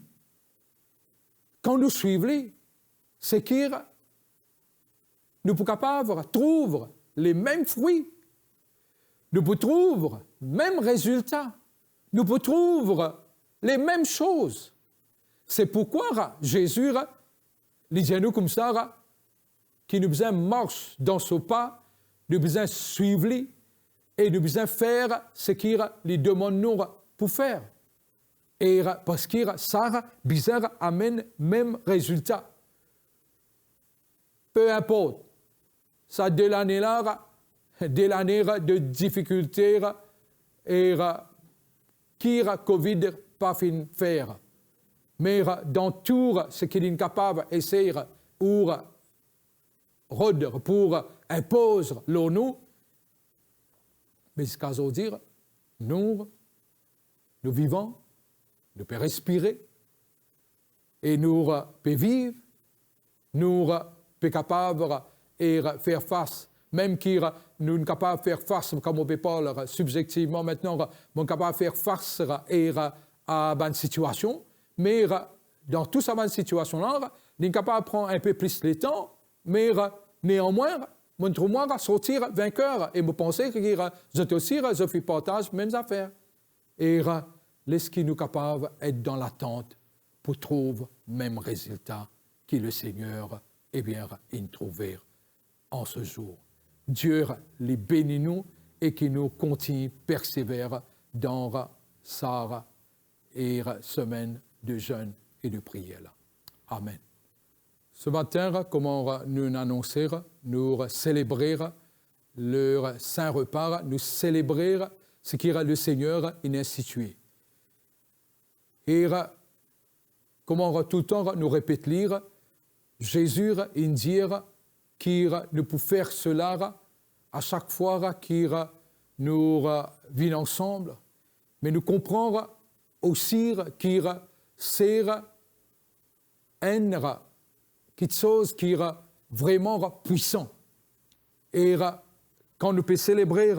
Quand nous suivons, c'est qu'il nous sommes capables de trouver les mêmes fruits, nous pouvons trouver les mêmes résultats, nous pouvons trouver les mêmes choses. C'est pourquoi Jésus, il dit à nous comme ça, qu'il nous besoin marche dans ce pas, nous besoin suivre et nous besoin faire ce qu'il lui demande nous pour faire. Et parce que ça, bizarre, amène même résultat. Peu importe. Ça, de l'année-là, de difficultés, et qui Covid pas fin faire. Mais dans tout ce qu'il est capable d'essayer ou pour imposer l'ONU, mais ce qu'à dire, nous vivons, nous pouvons respirer, et nous pouvons vivre, nous pouvons capables de faire face, même qui nous sommes capables de faire face, comme on peut parler subjectivement maintenant, nous sommes capables de faire face à une situation, mais dans toute cette situation-là, nous sommes capables de prendre un peu plus de temps, mais néanmoins, montre-moi sortir vainqueur et me penser que je aussi, je fais partage mêmes affaires. Et laisse qui nous capable d'être dans l'attente pour trouver le même résultat que le Seigneur il trouver en ce jour. Dieu les bénit nous et qui nous continue persévérer dans sa semaine de jeûne et de prière. Amen. Ce matin, comment nous annoncer, nous célébrer le Saint Repas, nous célébrer ce que le Seigneur a institué. Et comment tout le temps nous répéter, Jésus il dit qu'il nous peut faire cela à chaque fois qu'il nous vit ensemble, mais nous comprenons aussi qu'il sert quelque chose qui est vraiment puissant. Et quand nous pouvons célébrer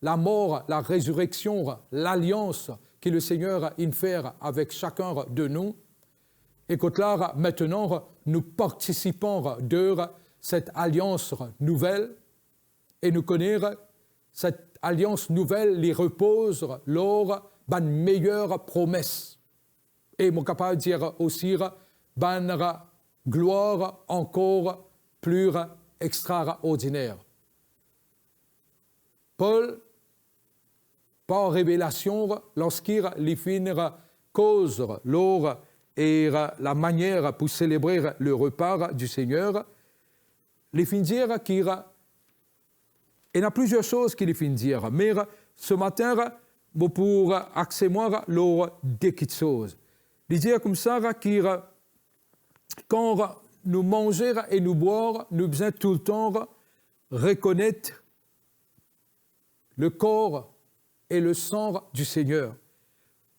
la mort, la résurrection, l'alliance que le Seigneur a fait avec chacun de nous, et que là, maintenant, nous participons de cette alliance nouvelle, et nous connaissons cette alliance nouvelle, les repose lors d'une meilleure promesse. Et je suis capable de dire aussi, d'une gloire encore plus extraordinaire. Paul, par révélation, lorsqu'il finira cause l'or et la manière pour célébrer le repas du Seigneur, il finit dire qu'il y a plusieurs choses qu'il finit dire, mais ce matin, pour accéder lors de quelque chose. Il dit comme ça qu'il quand nous mangeons et nous boire, nous devons tout le temps reconnaître le corps et le sang du Seigneur.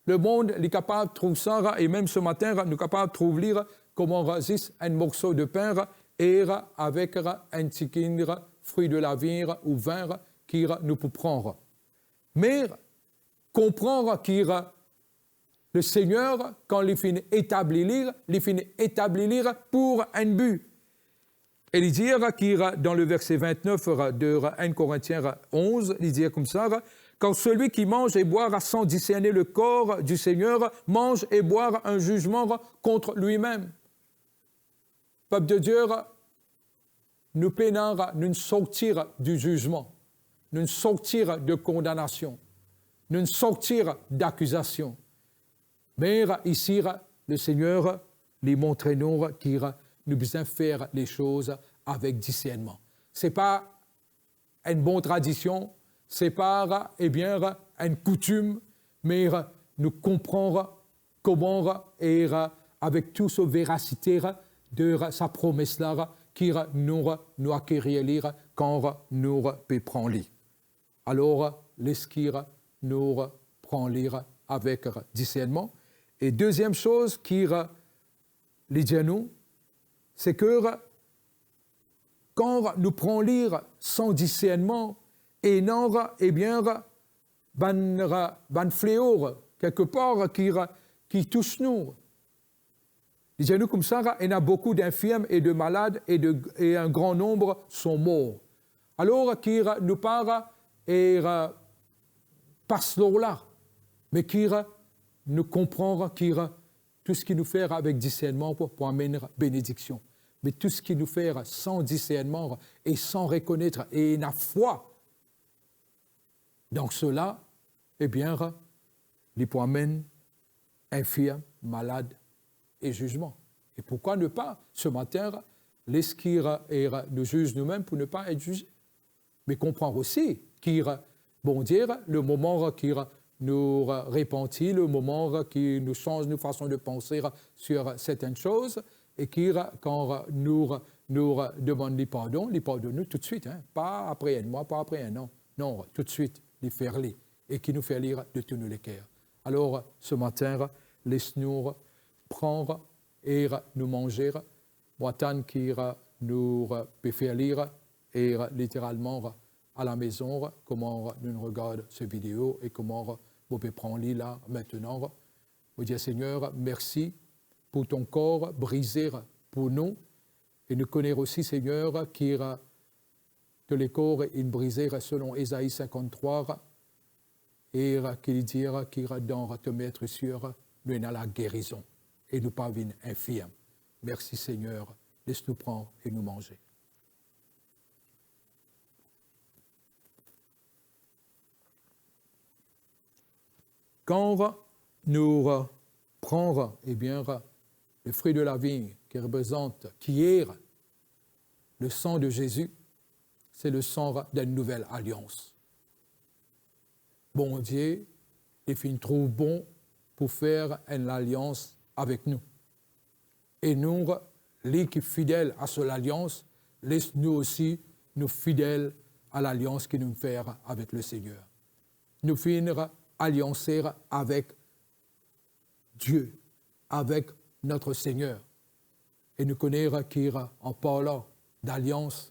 Le monde est capable de trouver ça, et même ce matin, nous sommes capables de trouver comment on résiste un morceau de pain et avec un petit fruit de la vigne ou vin qui nous peut prendre. Mais comprendre que le Seigneur, quand il finit établir pour un but. Et il dit dans le verset 29 de 1 Corinthiens 11, il dit comme ça, quand celui qui mange et boit sans discerner le corps du Seigneur mange et boit un jugement contre lui-même. Peuple de Dieu, nous peinons nous sortir du jugement, nous sortir de condamnation, nous sortir d'accusation. Mais ici, le Seigneur lui montre nous qu'il nous besoin faire les choses avec discernement. Ce n'est pas une bonne tradition, ce n'est pas une coutume, mais nous comprenons comment, et avec toute sa véracité de sa promesse-là, qu'il nous acquérir quand nous prenons lire. Alors, l'esquire nous prend lire avec discernement. Et deuxième chose qui les dit à nous, c'est que quand nous prenons lire sans discernement, et non, ban fléau quelque part qui touche nous. Les dit à nous comme ça, il y a beaucoup d'infirmes et de malades et un grand nombre sont morts. Alors qui nous parle et passe là, mais qui nous comprend tout ce qui nous fait avec discernement pour amener bénédiction. Mais tout ce qui nous fait sans discernement et sans reconnaître et la foi dans cela, il peut amener infirmes, malades et jugement. Et pourquoi ne pas, ce matin, laisser nous juger nous-mêmes pour ne pas être jugés? Mais comprendre aussi qu'il bon dire le moment qui nous repentit, le moment qui nous change nos façons de penser sur certaines choses, et qui, quand nous demande les pardons nous tout de suite, hein, pas après un mois, pas après un an, non, tout de suite, les faire lire, et qui nous fait lire de tous nos cœurs. Alors, ce matin, laisse-nous prendre et nous manger, tant qui nous peut faire lire, et littéralement à la maison, comment nous regardons cette vidéo et comment vous pouvez prendre là maintenant. Vous dire Seigneur, merci pour ton corps brisé pour nous. Et nous connaissons aussi, Seigneur, que les corps sont brisés selon Ésaïe 53 et qu'il dit qu'il dans te mettre sur nous avons la guérison et nous pas infirmes. Merci Seigneur, laisse-nous prendre et nous manger. Quand nous prenons le fruit de la vigne qui représente, qui est le sang de Jésus, c'est le sang d'une nouvelle alliance. Bon Dieu, il trouve bon pour faire une alliance avec nous. Et nous, les qui sont fidèles à cette alliance, laisse-nous aussi nous fidèles à l'alliance que nous faisons avec le Seigneur. Nous finirons alliancés avec Dieu, avec notre Seigneur. Et nous connaissons en parlant d'alliance,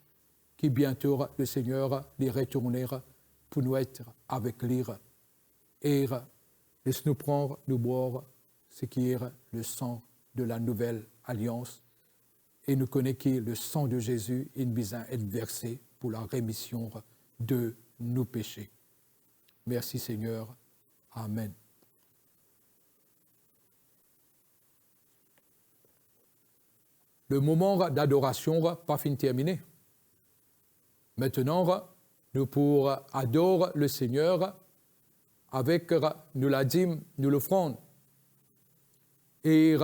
qui bientôt le Seigneur les retournera pour nous être avec lui. Et laisse-nous prendre, nous boire ce qui est le sang de la nouvelle alliance. Et nous connaissons que le sang de Jésus est versé pour la rémission de nos péchés. Merci Seigneur. Amen. Le moment d'adoration pas fini terminé. Maintenant, nous pourrons adorer le Seigneur avec nous la dîme, nous l'offrande. Et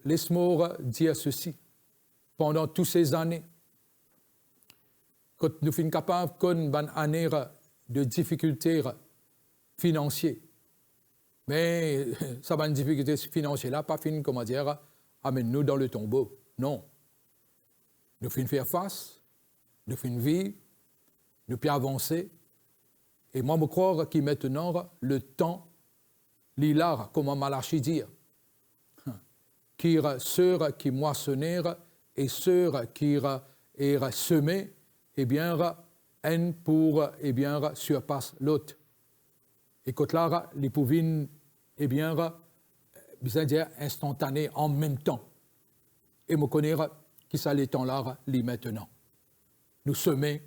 laisse-moi dire ceci. Pendant toutes ces années, quand nous sommes capables d'une année de difficultés financières, mais ça va une difficulté financière là, pas fini, comment dire, amène-nous dans le tombeau. Non. Nous pouvons faire face, nous pouvons vivre, nous pouvons avancer. Et moi, je crois que maintenant, le temps, l'hilar, comme Malachie dit, qui ceux qui moissonnèrent et ceux qui semés, eh bien, un pour, eh bien, surpasse l'autre. Et quand là, les pouvines, eh bien, dire instantané en même temps. Et me connaître qui ça les temps là, les maintenant. Nous semer,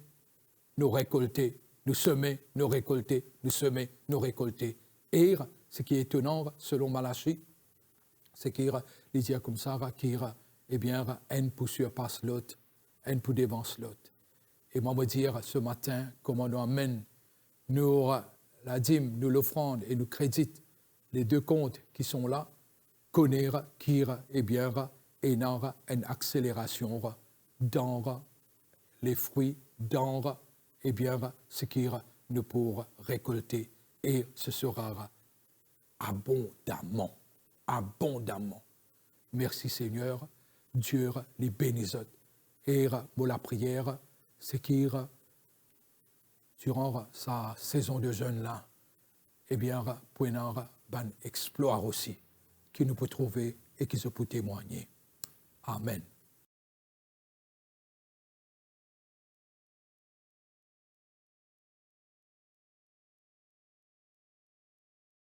nous récolter, nous semer, nous récolter, nous semer, nous récolter. Et ce qui est étonnant, selon Malachie, c'est qu'il dit comme ça, qu'il eh bien, un pour surpasse l'autre, un pour dévance l'autre. Et moi, me dire ce matin, comment nous amène, nous, la dîme, nous l'offrande et nous crédite les deux comptes qui sont là, connaître qui, eh bien, et dans une accélération dans les fruits, dans, eh bien, ce qui nous pour récolter. Et ce sera abondamment, abondamment. Merci Seigneur, Dieu les bénisse. Et pour la prière, c'est qu'il, durant sa saison de jeûne là, eh bien, pour un exploit aussi, qui nous peut trouver et qui se peut témoigner. Amen.